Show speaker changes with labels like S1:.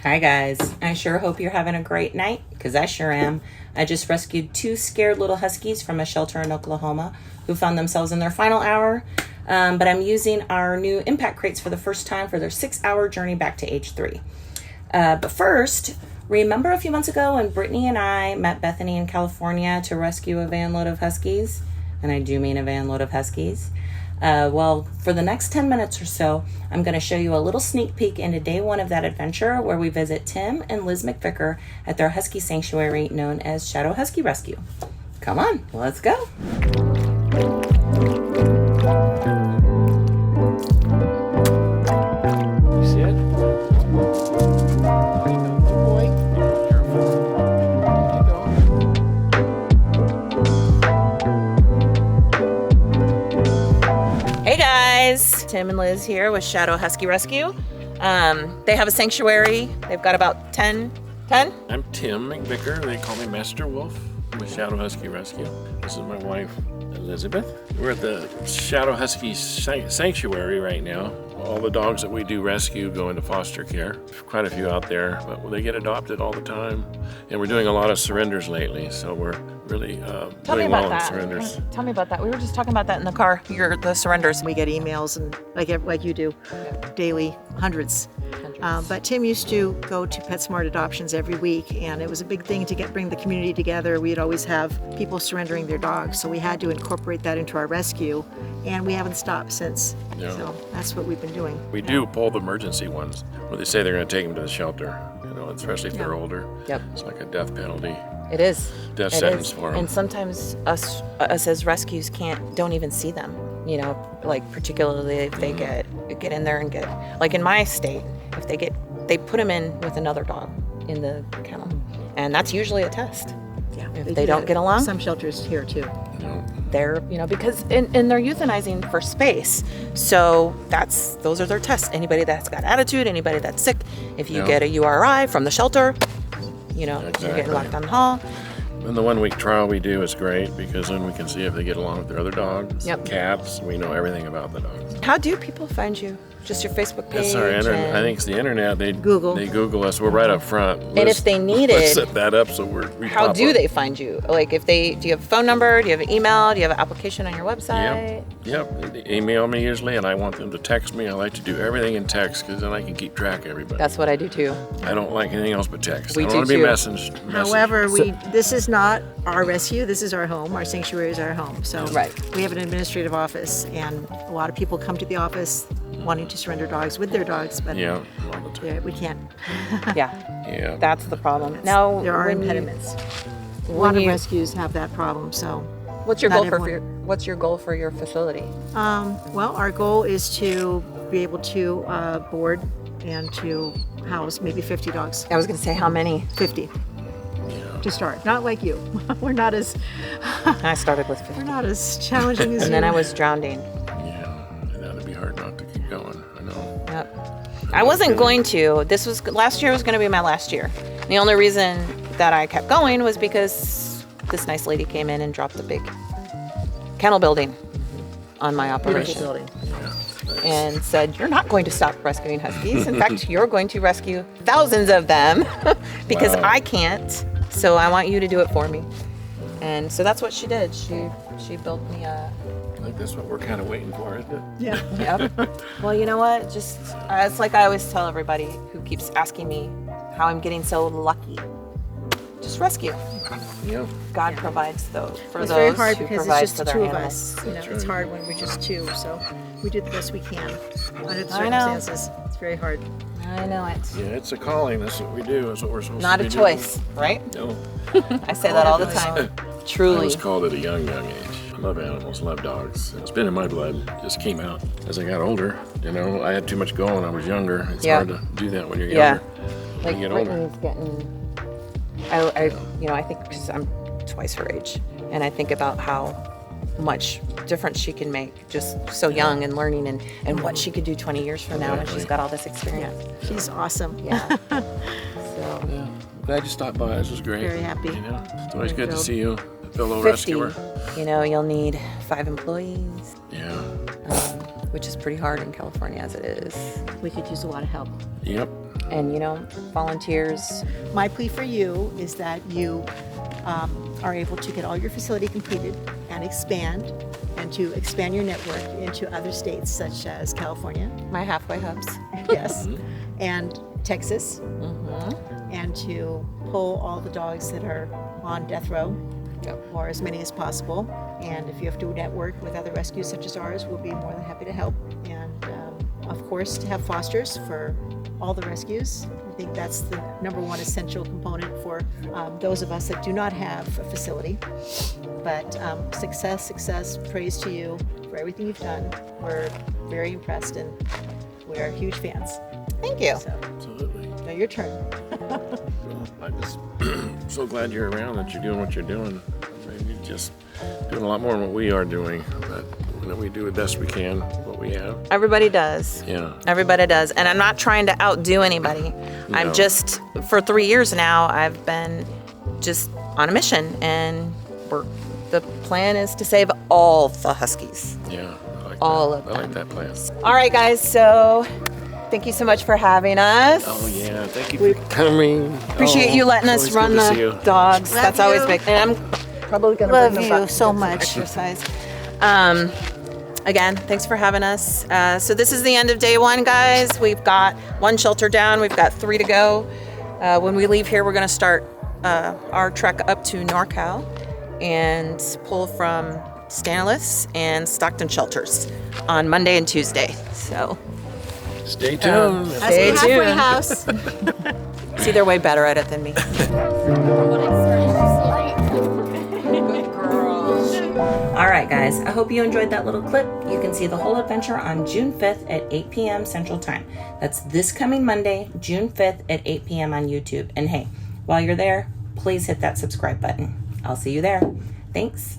S1: Hi guys, I sure hope you're having a great night, because I sure am. I just rescued 2 scared little Huskies from a shelter in Oklahoma who found themselves in their final hour, but I'm using our new impact crates for the first time for their 6-hour journey back to age 3. But first, remember a few months ago when Brittany and I met Bethany in California to rescue a van load of Huskies? And I do mean a van load of Huskies. Well, for the next 10 minutes or so, I'm going to show you a little sneak peek into day 1 of that adventure, where we visit Tim and Liz McVicker at their Husky sanctuary known as Shadow Husky Rescue. Come on, let's go.
S2: You see it? Good boy. Careful. There you go.
S1: Hey guys, Tim and Liz here with Shadow Husky Rescue. They have a sanctuary. They've got about 10?
S2: I'm Tim McVicker. They call me Master Wolf with Shadow Husky Rescue. This is my wife, Elizabeth. We're at the Shadow Husky Sanctuary right now. All the dogs that we do rescue go into foster care. Quite a few out there, but they get adopted all the time. And we're doing a lot of surrenders lately, so we're really doing well in surrenders.
S1: Tell me about that. We were just talking about that in the car, the surrenders.
S3: We get emails and like you do, daily, hundreds. But Tim used to go to PetSmart adoptions every week, and it was a big thing to bring the community together. We'd always have people surrendering their dogs, so we had to incorporate that into our rescue, and we haven't stopped since.
S2: Yeah.
S3: So that's what we've been doing.
S2: We do pull the emergency ones where they say they're going to take them to the shelter, especially if they're older.
S1: Yep.
S2: It's like a death penalty.
S1: It is.
S2: Death sentence for them.
S1: And sometimes us as rescues don't even see them. Like particularly if they get in there and get, like in my state, if they put them in with another dog in the kennel, and that's usually a test.
S3: Yeah.
S1: If they don't get along.
S3: Some shelters here too.
S1: They're, because and they're euthanizing for space. So those are their tests. Anybody that's got attitude, anybody that's sick, if you get a URI from the shelter, you're getting locked down the hall.
S2: And the 1-week trial we do is great, because then we can see if they get along with their other dogs,
S1: Yep.
S2: cats. We know everything about the dogs.
S1: How do people find you? Just your Facebook page?
S2: It's our internet. I think it's the internet. They Google us. We're right up front.
S1: And if they need
S2: let's
S1: it,
S2: set that up so we
S1: how
S2: pop
S1: do
S2: up.
S1: they find you? Like do you have a phone number? Do you have an email? Do you have an application on your website?
S2: Yep. They email me usually, and I want them to text me. I like to do everything in text, because then I can keep track of everybody.
S1: That's what I do too.
S2: I don't like anything else but text.
S1: We
S2: I don't
S1: do
S2: want to be
S1: too.
S2: message.
S3: However, this is not our rescue. This is our home. Our sanctuary is our home. So we have an administrative office, and a lot of people come to the office wanting to surrender dogs with their dogs, but
S2: all the time.
S3: we can't.
S2: Yeah.
S1: That's the problem. Now
S3: There are impediments. A lot of rescues have that problem. So
S1: what's your
S3: not
S1: goal
S3: everyone-
S1: for your goal for your facility?
S3: Well, our goal is to be able to board and to house maybe 50 dogs.
S1: I was going to say how many?
S3: 50 to start. Not like you. We're not as
S1: I started with 50.
S3: we're not as challenging as
S1: And
S3: you.
S1: then I was drowning.
S2: Yeah. And that'd be hard not to keep going. I know.
S1: Yep. I wasn't going to. Last year was going to be my last year. The only reason that I kept going was because this nice lady came in and dropped a big kennel building on my operation.
S3: building.
S1: And said, you're not going to stop rescuing Huskies. In fact, you're going to rescue thousands of them because
S2: Wow.
S1: I can't. So I want you to do it for me. And so that's what she did. She built me a...
S2: I think that's what we're kind of waiting for, isn't it?
S3: Yeah.
S1: Yep. Well, you know what? Just it's like I always tell everybody who keeps asking me how I'm getting so lucky. Just rescue.
S2: Yeah.
S1: God provides those for
S3: It's
S1: those
S3: very hard
S1: who
S3: because
S1: provide
S3: it's
S1: for
S3: just
S1: their
S3: the two of
S1: animals.
S3: us.
S2: That's
S3: It's
S2: right.
S3: hard when we're just two, so we do the best we can under the
S1: I know.
S3: circumstances. It's very hard.
S1: I know it.
S2: Yeah, it's a calling. That's what we do. That's what we're supposed
S1: Not
S2: to
S1: a
S2: be
S1: choice, right?
S2: doing. No.
S1: I say that all the time.
S2: I
S1: Truly.
S2: was called at a young age. I love animals, love dogs. It's been in my blood. It just came out as I got older. I had too much going. I was younger. It's hard to do that when you're younger.
S1: Like
S2: you get older.
S1: Brittany's getting. I think because I'm twice her age, and I think about how much difference she can make just so young and learning and what she could do 20 years from now when she's got all this experience.
S3: She's awesome.
S1: Yeah. So
S2: Yeah. Glad you stopped by. This was great.
S3: Very happy.
S2: It's always good to
S3: thrilled.
S2: see you, fellow
S1: 50.
S2: rescuer.
S1: You'll need 5 employees,
S2: Yeah.
S1: which is pretty hard in California as it is.
S3: We could use a lot of help.
S2: Yep.
S1: And, you know, volunteers.
S3: My plea for you is that you are able to get all your facility completed and to expand your network into other states such as California,
S1: My halfway hubs.
S3: yes, and Texas, and to pull all the dogs that are on death row, or as many as possible. And if you have to network with other rescues such as ours, we'll be more than happy to help. And of course, to have fosters for all the rescues. I think that's the number one essential component for those of us that do not have a facility. But success, praise to you for everything you've done. We're very impressed and we're huge fans.
S1: Thank you.
S3: So,
S2: Absolutely.
S3: now your turn.
S2: I'm just so glad you're around, that you're doing what you're doing. I mean, you're just doing a lot more than what we are doing. But you know, we do the best we can, what we have.
S1: Everybody does.
S2: Yeah.
S1: Everybody does. And I'm not trying to outdo anybody. I'm
S2: No.
S1: just, for 3 years now, I've been just on a mission. And the plan is to save all the Huskies.
S2: Yeah. I like
S1: All
S2: that.
S1: of
S2: I like
S1: them.
S2: that plan.
S1: All right, guys. So thank you so much for having us.
S2: Oh yeah, thank you for coming.
S1: Appreciate you letting us
S2: it's
S1: run
S2: always good to see
S1: the
S2: you.
S1: dogs.
S3: Love
S1: That's always
S3: you.
S1: big. And I'm probably going to
S3: Love
S1: bring them
S3: you
S1: back
S3: so
S1: to
S3: much.
S1: exercise. Again, thanks for having us. So this is the end of day 1, guys. We've got 1 shelter down. We've got 3 to go. When we leave here, we're going to start our trek up to NorCal and pull from Stanlis and Stockton shelters on Monday and Tuesday. So
S2: Stay tuned.
S1: Stay
S3: Husky halfway
S1: tuned.
S3: house.
S1: see, they're way better at it than me. All right, guys, I hope you enjoyed that little clip. You can see the whole adventure on June 5th at 8 p.m. Central Time. That's this coming Monday, June 5th at 8 p.m. on YouTube. And hey, while you're there, please hit that subscribe button. I'll see you there. Thanks.